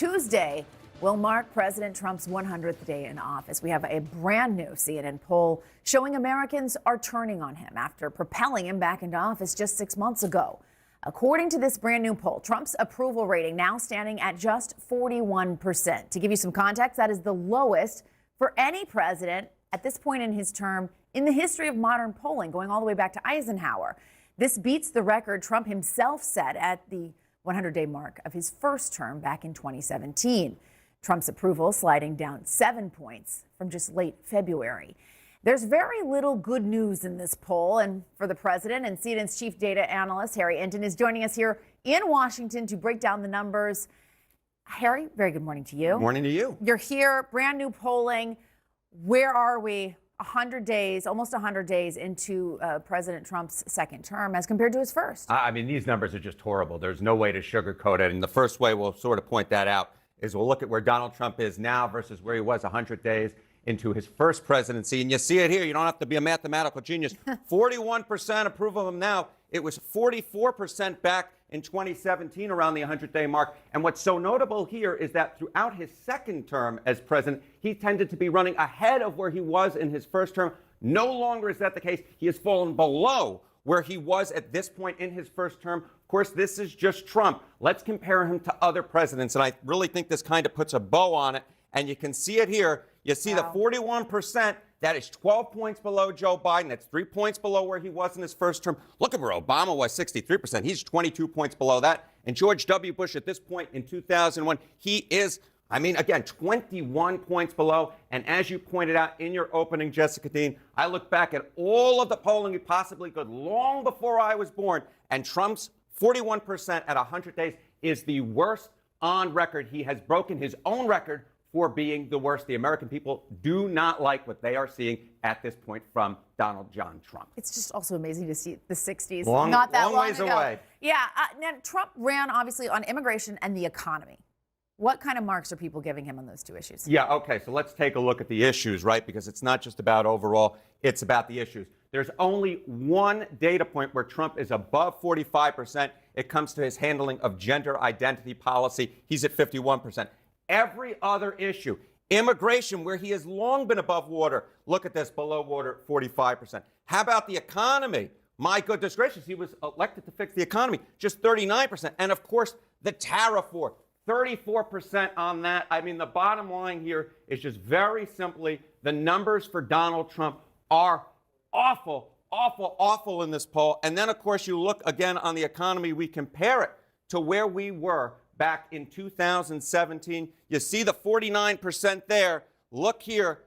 Tuesday will mark President Trump's 100th day in office. We have a brand new CNN poll showing Americans are turning on him after propelling him back into office just 6 months ago. According to this brand new poll, Trump's approval rating now standing at just 41%. To give you some context, that is the lowest for any president at this point in his term in the history of modern polling, going all the way back to Eisenhower. This beats the record Trump himself set at the 100-day mark of his first term back in 2017. Trump's approval sliding down 7 points from just late February. There's very little good news in this poll, and for the president, and CNN's chief data analyst Harry Enten is joining us here in Washington to break down the numbers. Harry, very good morning to you. Good morning to you. You're here, brand new polling. Where are we 100 days, almost 100 days into President Trump's second term as compared to his first? I mean, these numbers are just horrible. There's no way to sugarcoat it. And the first way we'll sort of point that out is we'll look at where Donald Trump is now versus where he was 100 days into his first presidency. And you see it here. You don't have to be a mathematical genius. 41% approve of him now. It was 44% back in 2017 around the 100-day mark. And what's so notable here is that throughout his second term as president, he tended to be running ahead of where he was in his first term. No longer is that the case. He has fallen below where he was at this point in his first term. Of course, this is just Trump. Let's compare him to other presidents. And I really think this kind of puts a bow on it. And you can see it here. You see the 41%. That is 12 points below Joe Biden. That's 3 points below where he was in his first term. Look at where Obama was, 63%. He's 22 points below that. And George W. Bush at this point in 2001, he is, again, 21 points below. And as you pointed out in your opening, Jessica Dean, I look back at all of the polling we possibly could long before I was born. And Trump's 41% at 100 days is the worst on record. He has broken his own record for being the worst. The American people do not like what they are seeing at this point from Donald John Trump. It's just also amazing to see the 60s not that long ways ago. Away. Yeah. Now, Trump ran, obviously, on immigration and the economy. What kind of marks are people giving him on those two issues? Yeah, okay, so let's take a look at the issues, right? Because it's not just about overall, it's about the issues. There's only one data point where Trump is above 45%. It comes to his handling of gender identity policy. He's at 51%. Every other issue, immigration, where he has long been above water, look at this, below water, 45%. How about the economy? My goodness gracious, he was elected to fix the economy, just 39%. And of course, the tariff war, 34% on that. The bottom line here is just very simply the numbers for Donald Trump are awful, awful, awful in this poll. And then, of course, you look again on the economy, we compare it to where we were back in 2017. You see the 49% there. Look here,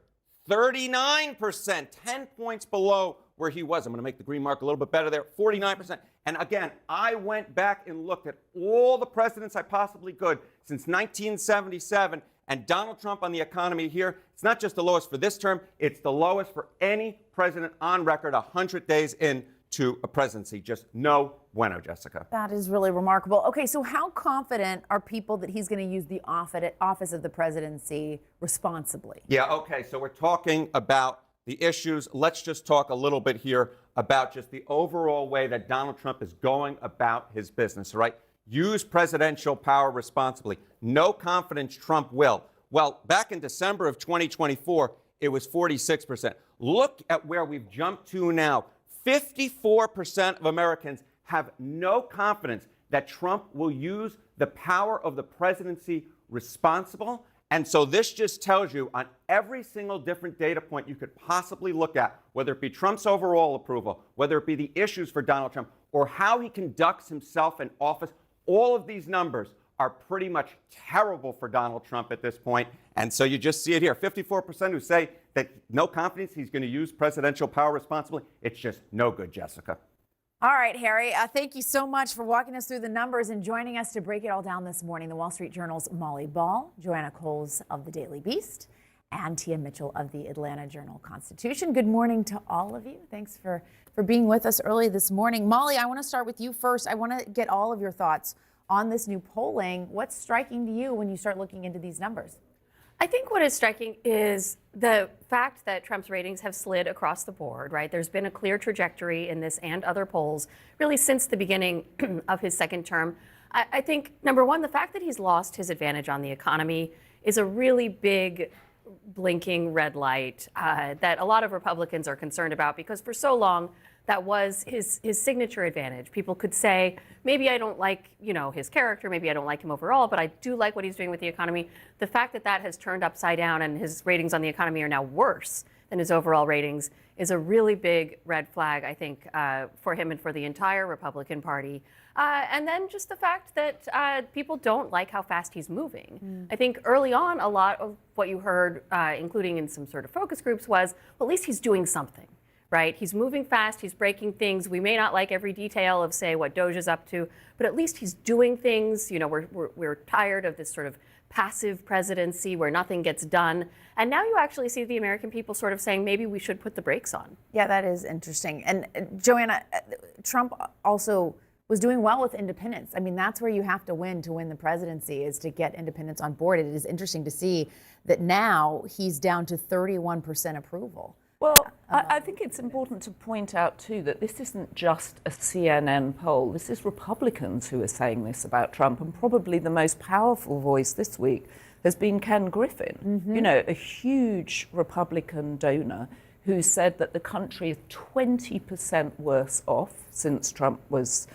39%, 10 points below where he was. I'm going to make the green mark a little bit better there, 49%. And again, I went back and looked at all the presidents I possibly could since 1977, and Donald Trump on the economy here, it's not just the lowest for this term, it's the lowest for any president on record 100 days into a presidency. Just no bueno, Jessica. That is really remarkable. Okay, so how confident are people that he's going to use the office of the presidency responsibly? Yeah, okay, so we're talking about the issues. Let's just talk a little bit here about just the overall way that Donald Trump is going about his business, right? Use presidential power responsibly. No confidence Trump will. Well, back in December of 2024, it was 46%. Look at where we've jumped to now. 54% of Americans have no confidence that Trump will use the power of the presidency responsible. And so this just tells you on every single different data point you could possibly look at, whether it be Trump's overall approval, whether it be the issues for Donald Trump, or how he conducts himself in office, all of these numbers are pretty much terrible for Donald Trump at this point. And so you just see it here. 54% who say that no confidence he's going to use presidential power responsibly. It's just no good, Jessica. All right, Harry, thank you so much for walking us through the numbers and joining us to break it all down this morning. The Wall Street Journal's Molly Ball, Joanna Coles of the Daily Beast, and Tia Mitchell of the Atlanta Journal-Constitution. Good morning to all of you. Thanks for being with us early this morning. Molly, I want to start with you first. I want to get all of your thoughts on this new polling. What's striking to you when you start looking into these numbers? I think what is striking is the fact that Trump's ratings have slid across the board, right? There's been a clear trajectory in this and other polls really since the beginning of his second term. I think, number one, the fact that he's lost his advantage on the economy is a really big blinking red light that a lot of Republicans are concerned about, because for so long that was his signature advantage. People could say, maybe I don't like, his character, maybe I don't like him overall, but I do like what he's doing with the economy. The fact that that has turned upside down and his ratings on the economy are now worse than his overall ratings is a really big red flag, I think, for him and for the entire Republican Party. And then just the fact that people don't like how fast he's moving. I think early on, a lot of what you heard, including in some sort of focus groups, was, well, at least he's doing something, right? He's moving fast, he's breaking things. We may not like every detail of, say, what Doge is up to, but at least he's doing things. We're tired of this sort of passive presidency where nothing gets done. And now you actually see the American people sort of saying, maybe we should put the brakes on. Yeah, that is interesting. And Joanna, Trump also was doing well with independents. I mean, that's where you have to win the presidency, is to get independents on board. It is interesting to see that now he's down to 31% approval. Well, I think it's important to point out, too, that this isn't just a CNN poll. This is Republicans who are saying this about Trump, and probably the most powerful voice this week has been Ken Griffin, a huge Republican donor who said that the country is 20% worse off since Trump was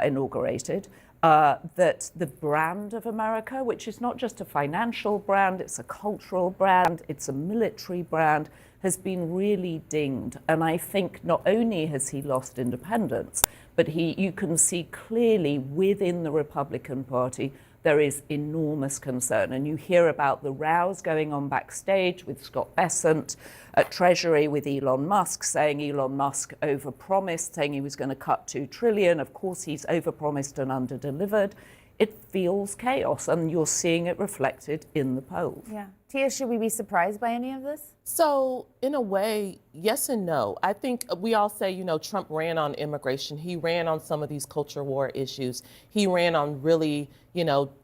inaugurated, that the brand of America, which is not just a financial brand, it's a cultural brand, it's a military brand, has been really dinged. And I think not only has he lost independence, but you can see clearly within the Republican Party there is enormous concern. And you hear about the rows going on backstage with Scott Bessent at Treasury, with Elon Musk, saying Elon Musk overpromised, saying he was going to cut $2 trillion. Of course, he's overpromised and underdelivered. It feels chaos, and you're seeing it reflected in the polls. Yeah. Tia, should we be surprised by any of this? So, in a way, yes and no. I think we all say, Trump ran on immigration. He ran on some of these culture war issues. He ran on really,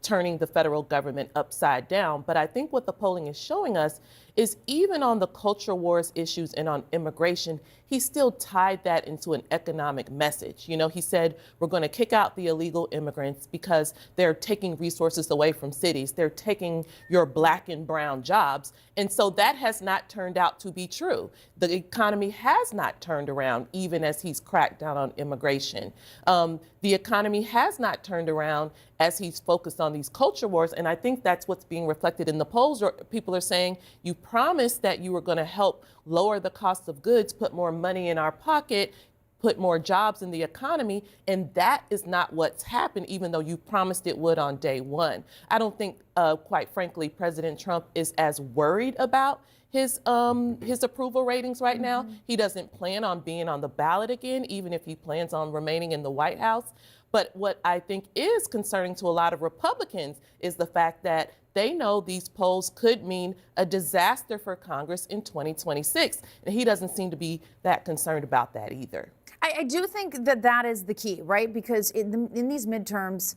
turning the federal government upside down. But I think what the polling is showing us is even on the culture wars issues and on immigration, he still tied that into an economic message. He said, we're going to kick out the illegal immigrants because they're taking resources away from cities. They're taking your black and brown jobs. And so that has not turned out to be true. The economy has not turned around, even as he's cracked down on immigration. The economy has not turned around as he's focused on these culture wars. And I think that's what's being reflected in the polls. People are saying, you promised that you were going to help lower the cost of goods, put more money in our pocket, put more jobs in the economy, and that is not what's happened, even though you promised it would on day one. I don't think, quite frankly, President Trump is as worried about his approval ratings right now. He doesn't plan on being on the ballot again, even if he plans on remaining in the White House. But what I think is concerning to a lot of Republicans is the fact that they know these polls could mean a disaster for Congress in 2026. And he doesn't seem to be that concerned about that either. I do think that is the key, right? Because in these midterms,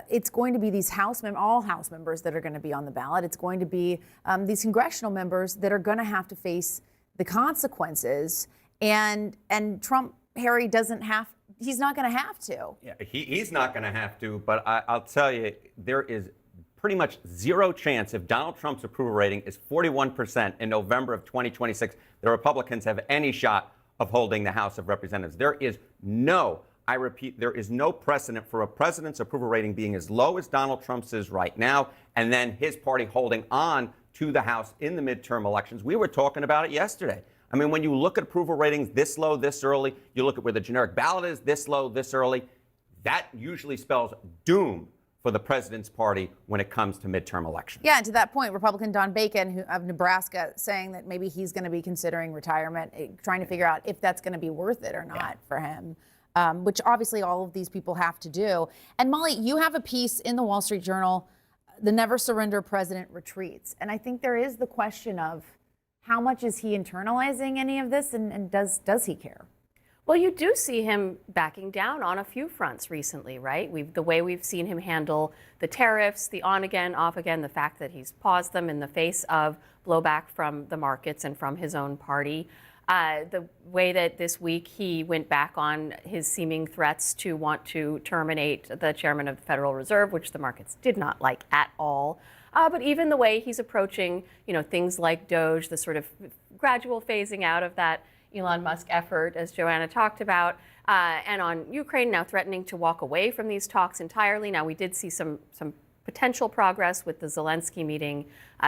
it's going to be these all House members that are going to be on the ballot. It's going to be these congressional members that are going to have to face the consequences. And Trump, Harry, he's not going to have to. Yeah, he's not going to have to. But I'll tell you, there is pretty much zero chance, if Donald Trump's approval rating is 41% in November of 2026, the Republicans have any shot of holding the House of Representatives. There is no precedent for a president's approval rating being as low as Donald Trump's is right now, and then his party holding on to the House in the midterm elections. We were talking about it yesterday. I mean, when you look at approval ratings this low, this early, you look at where the generic ballot is this low, this early, that usually spells doom for the president's party when it comes to midterm elections. Yeah, and to that point, Republican Don Bacon of Nebraska saying that maybe he's going to be considering retirement, trying to figure out if that's going to be worth it or not for him, which obviously all of these people have to do. And Molly, you have a piece in the Wall Street Journal, "The Never Surrender President Retreats." And I think there is the question of how much is he internalizing any of this, and does he care? Well, you do see him backing down on a few fronts recently, right? The way we've seen him handle the tariffs, the on again, off again, the fact that he's paused them in the face of blowback from the markets and from his own party. The way that this week he went back on his seeming threats to want to terminate the chairman of the Federal Reserve, which the markets did not like at all. But even the way he's approaching, things like Doge, the sort of gradual phasing out of that Elon Musk effort, as Joanna talked about, and on Ukraine now threatening to walk away from these talks entirely. Now, we did see some potential progress with the Zelensky meeting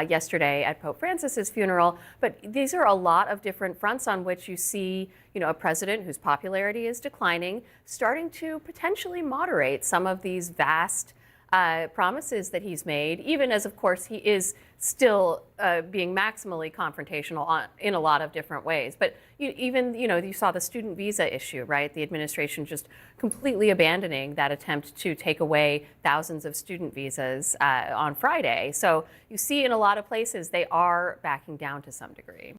yesterday at Pope Francis's funeral, but these are a lot of different fronts on which you see, a president whose popularity is declining, starting to potentially moderate some of these vast promises that he's made, even as, of course, he is still being maximally confrontational in a lot of different ways. But you saw the student visa issue, right? The administration just completely abandoning that attempt to take away thousands of student visas on Friday. So you see in a lot of places they are backing down to some degree.